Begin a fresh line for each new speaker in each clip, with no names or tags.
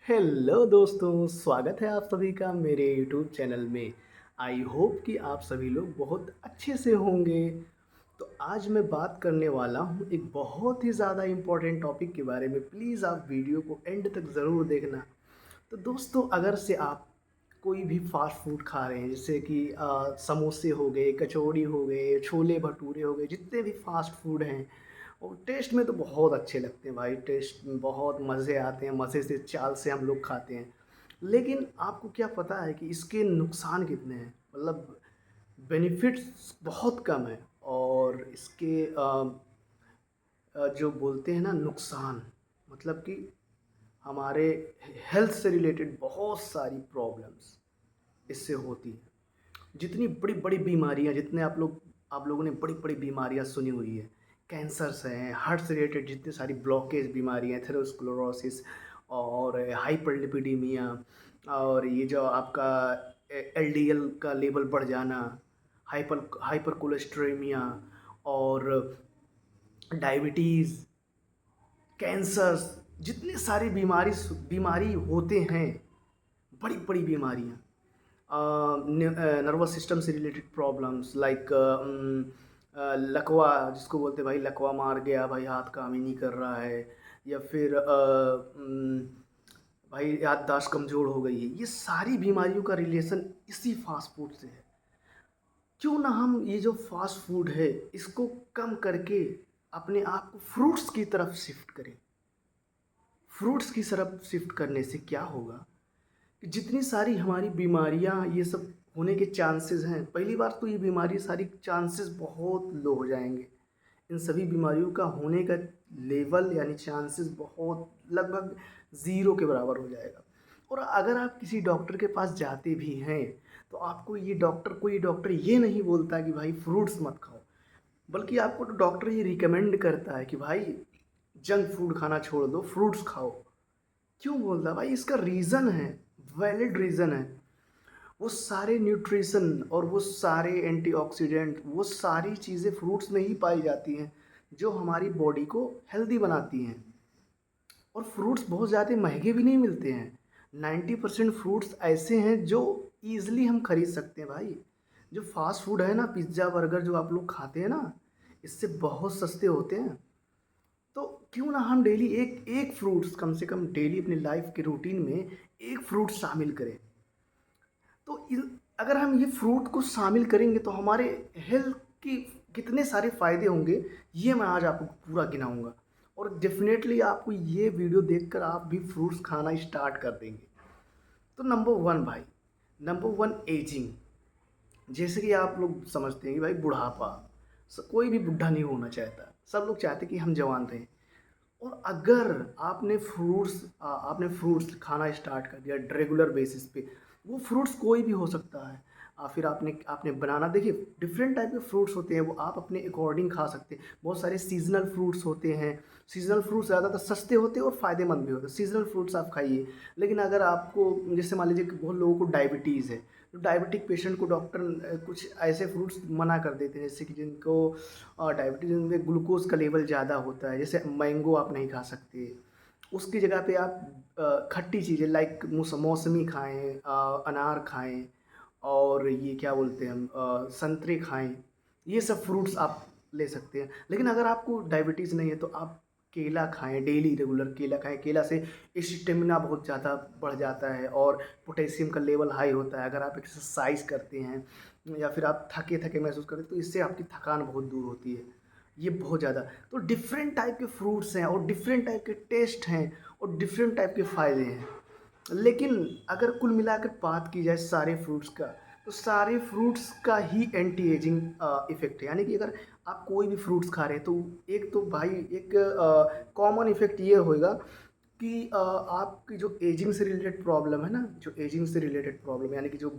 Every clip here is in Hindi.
हेलो दोस्तों, स्वागत है आप सभी का मेरे यूट्यूब चैनल में। आई होप कि आप सभी लोग बहुत अच्छे से होंगे। तो आज मैं बात करने वाला हूँ एक बहुत ही ज़्यादा इम्पोर्टेंट टॉपिक के बारे में। प्लीज़ आप वीडियो को एंड तक ज़रूर देखना। तो दोस्तों, अगर से आप कोई भी फास्ट फूड खा रहे हैं, जैसे कि समोसे हो गए, कचौड़ी हो गए, छोले भटूरे हो गए, जितने भी फास्ट फूड हैं, और टेस्ट में तो बहुत अच्छे लगते हैं भाई। टेस्ट में बहुत मज़े आते हैं, मज़े से चाल से हम लोग खाते हैं। लेकिन आपको क्या पता है कि इसके नुकसान कितने हैं? मतलब बेनिफिट्स बहुत कम है, और इसके जो बोलते हैं ना नुकसान, मतलब कि हमारे हेल्थ से रिलेटेड बहुत सारी प्रॉब्लम्स इससे होती हैं। जितनी बड़ी-बड़ी बीमारियाँ, जितने आप लोगों ने बड़ी-बड़ी बीमारियाँ सुनी हुई है, कैंसर्स हैं, हार्ट से रिलेटेड जितनी सारी ब्लॉकेज बीमारियाँ, एथेरोस्क्लेरोसिस और हाइपरलिपिडेमिया, और ये जो आपका एलडीएल का लेवल बढ़ जाना, हाइपर कोलेस्टेरेमिया, और डायबिटीज़, कैंसर्स, जितनी सारी बीमारी होते हैं, बड़ी-बड़ी बीमारियाँ, नर्वस सिस्टम से रिलेटेड प्रॉब्लम्स लाइक लकवा, जिसको बोलते हैं भाई लकवा मार गया, भाई हाथ काम ही नहीं कर रहा है, या फिर भाई याददाश्त कमज़ोर हो गई है। ये सारी बीमारियों का रिलेशन इसी फास्ट फूड से है। क्यों ना हम ये जो फास्ट फूड है, इसको कम करके अपने आप को फ्रूट्स की तरफ शिफ्ट करें। फ्रूट्स की तरफ शिफ्ट करने से क्या होगा कि जितनी सारी हमारी बीमारियाँ ये सब होने के चांसेस हैं, पहली बार तो ये बीमारी सारी चांसेस बहुत लो हो जाएँगे। इन सभी बीमारियों का होने का लेवल यानी चांसेस बहुत लगभग ज़ीरो के बराबर हो जाएगा। और अगर आप किसी डॉक्टर के पास जाते भी हैं, तो आपको कोई डॉक्टर ये नहीं बोलता कि भाई फ्रूट्स मत खाओ, बल्कि आपको तो डॉक्टर ये रिकमेंड करता है कि भाई जंक फूड खाना छोड़ दो, फ्रूट्स खाओ। क्यों बोलता है भाई? इसका रीज़न है, वैलिड रीज़न है। वो सारे न्यूट्रिशन और वो सारे एंटीऑक्सीडेंट, वो सारी चीज़ें फ्रूट्स में ही पाई जाती हैं, जो हमारी बॉडी को हेल्दी बनाती हैं। और फ्रूट्स बहुत ज़्यादा महँगे भी नहीं मिलते हैं। 90% फ्रूट्स ऐसे हैं जो ईज़िली हम खरीद सकते हैं भाई। जो फ़ास्ट फूड है ना, पिज़्ज़ा, बर्गर जो आप लोग खाते हैं ना, इससे बहुत सस्ते होते हैं। तो क्यों ना हम डेली एक एक फ्रूट्स कम से कम डेली अपनी लाइफ़ के रूटीन में एक फ्रूट शामिल करें। तो अगर हम ये फ्रूट को शामिल करेंगे तो हमारे हेल्थ की कितने सारे फ़ायदे होंगे, ये मैं आज आपको पूरा गिनाऊँगा। और डेफ़िनेटली आपको ये वीडियो देखकर आप भी फ्रूट्स खाना स्टार्ट कर देंगे। तो नंबर 1 भाई, नंबर 1 एजिंग। जैसे कि आप लोग समझते हैं कि भाई बुढ़ापा, कोई भी बुढ़ा नहीं होना चाहता। सब लोग चाहते हैं कि हम जवान रहें। और अगर आपने फ्रूट्स खाना स्टार्ट कर दिया रेगुलर बेसिस पे, वो फ्रूट्स कोई भी हो सकता है। फिर आपने आपने बनाना, देखिए डिफरेंट टाइप के फ्रूट्स होते हैं, वो आप अपने अकॉर्डिंग खा सकते हैं। बहुत सारे सीज़नल फ्रूट्स होते हैं। सीज़नल फ्रूट्स ज़्यादातर सस्ते होते हैं और फ़ायदेमंद भी होते हैं। सीज़नल फ्रूट्स आप खाइए। लेकिन अगर आपको, जैसे मान लीजिए कि बहुत लोगों को डायबिटीज़ है, तो डायबिटिक पेशेंट को डॉक्टर कुछ ऐसे फ्रूट्स मना कर देते हैं, जैसे कि जिनको डायबिटीज़ में ग्लूकोज़ का लेवल ज़्यादा होता है, जैसे मैंगो आप नहीं खा सकते। उसकी जगह पे आप खट्टी चीज़ें लाइक मौसमी खाएँ, अनार खाएँ, और ये क्या बोलते हैं हम, संतरे खाएँ। ये सब फ्रूट्स आप ले सकते हैं। लेकिन अगर आपको डायबिटीज़ नहीं है तो आप केला खाएँ, डेली रेगुलर केला खाएँ। केला से स्टेमिना बहुत ज़्यादा बढ़ जाता है, और पोटेशियम का लेवल हाई होता है। अगर आप एक्सरसाइज़ करते हैं या फिर आप थके-थके महसूस करते हैं, तो इससे आपकी थकान बहुत दूर होती है। ये बहुत ज़्यादा, तो डिफरेंट टाइप के फ्रूट्स हैं, और डिफरेंट टाइप के टेस्ट हैं, और डिफरेंट टाइप के फ़ायदे हैं। लेकिन अगर कुल मिलाकर बात की जाए सारे फ्रूट्स का, तो सारे फ्रूट्स का ही एंटी एजिंग इफ़ेक्ट है। यानी कि अगर आप कोई भी फ्रूट्स खा रहे हैं, तो एक तो भाई एक कॉमन इफ़ेक्ट ये होएगा कि आपकी जो एजिंग से रिलेटेड प्रॉब्लम है ना, जो एजिंग से रिलेटेड प्रॉब्लम, यानी कि जो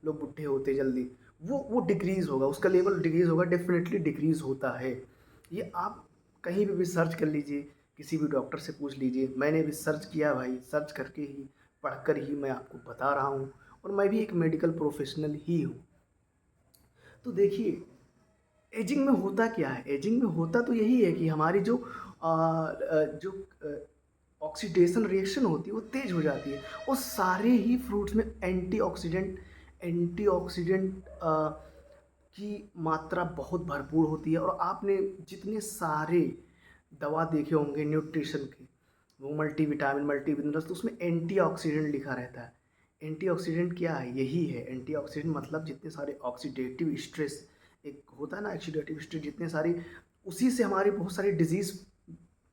लोग बुढ़े होते हैं जल्दी, वो डिक्रीज़ होगा, उसका लेवल डिक्रीज़ होगा, डेफ़िनेटली डिक्रीज़ होता है। ये आप कहीं पे भी सर्च कर लीजिए, किसी भी डॉक्टर से पूछ लीजिए। मैंने भी सर्च किया भाई, सर्च करके ही, पढ़कर ही मैं आपको बता रहा हूँ, और मैं भी एक मेडिकल प्रोफ़ेशनल ही हूँ। तो देखिए, एजिंग में होता क्या है? एजिंग में होता तो यही है कि हमारी जो ऑक्सीडेशन रिएक्शन होती है वो तेज़ हो जाती है। और सारे ही फ्रूट्स में एंटीऑक्सीडेंट की मात्रा बहुत भरपूर होती है। और आपने जितने सारे दवा देखे होंगे न्यूट्रिशन के, वो मल्टीविटामिन, मल्टीमिनरल्स, तो उसमें एंटीऑक्सीडेंट लिखा रहता है। एंटीऑक्सीडेंट क्या है? यही है एंटीऑक्सीडेंट, मतलब जितने सारे ऑक्सीडेटिव स्ट्रेस, एक होता है ना ऑक्सीडेटिव स्ट्रेस, जितने सारी, उसी से हमारी बहुत सारी डिजीज़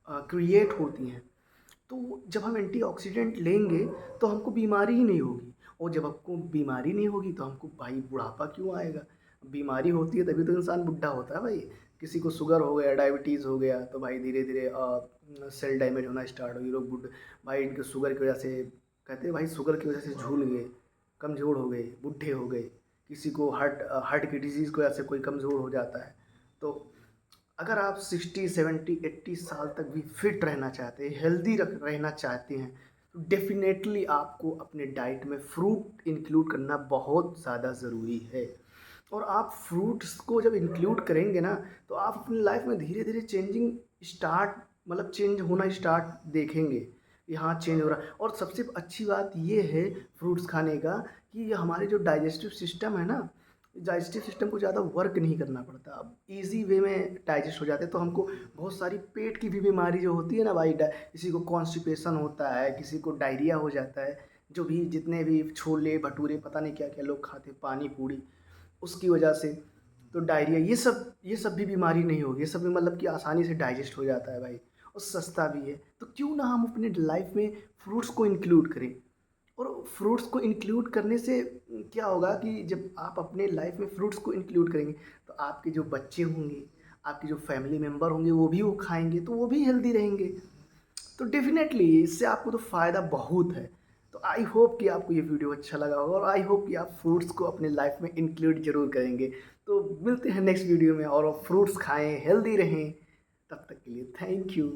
क्रिएट होती हैं। तो जब हम एंटीऑक्सीडेंट लेंगे तो हमको बीमारी ही नहीं होगी। और जब आपको बीमारी नहीं होगी तो हमको भाई बुढ़ापा क्यों आएगा? बीमारी होती है तभी तो इंसान बुढ़ा होता है भाई। किसी को शुगर हो गया, डायबिटीज़ हो गया, तो भाई धीरे धीरे सेल डैमेज होना स्टार्ट हो, ये लोग बुढ़ भाई इनके शुगर की वजह से, कहते हैं भाई शुगर की वजह से झूल गए, कमज़ोर हो गए, बुढ़े हो गए। किसी को हार्ट की डिजीज़ की वजह से कोई कमज़ोर हो जाता है। तो अगर आप 60, 70, 80 साल तक भी फिट रहना चाहते हैं, हेल्दी रहना चाहते हैं, तो डेफिनेटली आपको अपने डाइट में फ्रूट इंक्लूड करना बहुत ज़्यादा ज़रूरी है। और आप फ्रूट्स को जब इंक्लूड करेंगे ना, तो आप अपनी लाइफ में धीरे धीरे चेंज होना स्टार्ट देखेंगे कि हाँ चेंज हो रहा है। और सबसे अच्छी बात ये है फ्रूट्स खाने का कि ये हमारे जो डाइजेस्टिव सिस्टम है ना, डाइजेस्टिव सिस्टम को ज़्यादा वर्क नहीं करना पड़ता, अब ईज़ी वे में डाइजेस्ट हो जाते हैं। तो हमको बहुत सारी पेट की भी बीमारी जो होती है ना भाई, किसी को कॉन्स्टिपेशन होता है, किसी को डायरिया हो जाता है, जो भी जितने भी छोले भटूरे पता नहीं क्या क्या लोग खाते, पानी पूड़ी, उसकी वजह से तो डायरिया, ये सब भी बीमारी नहीं होगी। ये सब भी मतलब कि आसानी से डाइजेस्ट हो जाता है भाई, और सस्ता भी है। तो क्यों ना हम अपने लाइफ में फ्रूट्स को इंक्लूड करें। और फ्रूट्स को इंक्लूड करने से क्या होगा कि जब आप अपने लाइफ में फ्रूट्स को इंक्लूड करेंगे तो आपके जो बच्चे होंगे, आपके जो फैमिली मेम्बर होंगे, वो भी वो खाएंगे तो वो भी हेल्दी रहेंगे। तो डेफिनेटली इससे आपको तो फ़ायदा बहुत है। तो आई होप कि आपको ये वीडियो अच्छा लगा होगा, और आई होप कि आप फ्रूट्स को अपने लाइफ में इंक्लूड ज़रूर करेंगे। तो मिलते हैं नेक्स्ट वीडियो में, और फ्रूट्स खाएं, हेल्दी रहें। तब तक के लिए थैंक यू।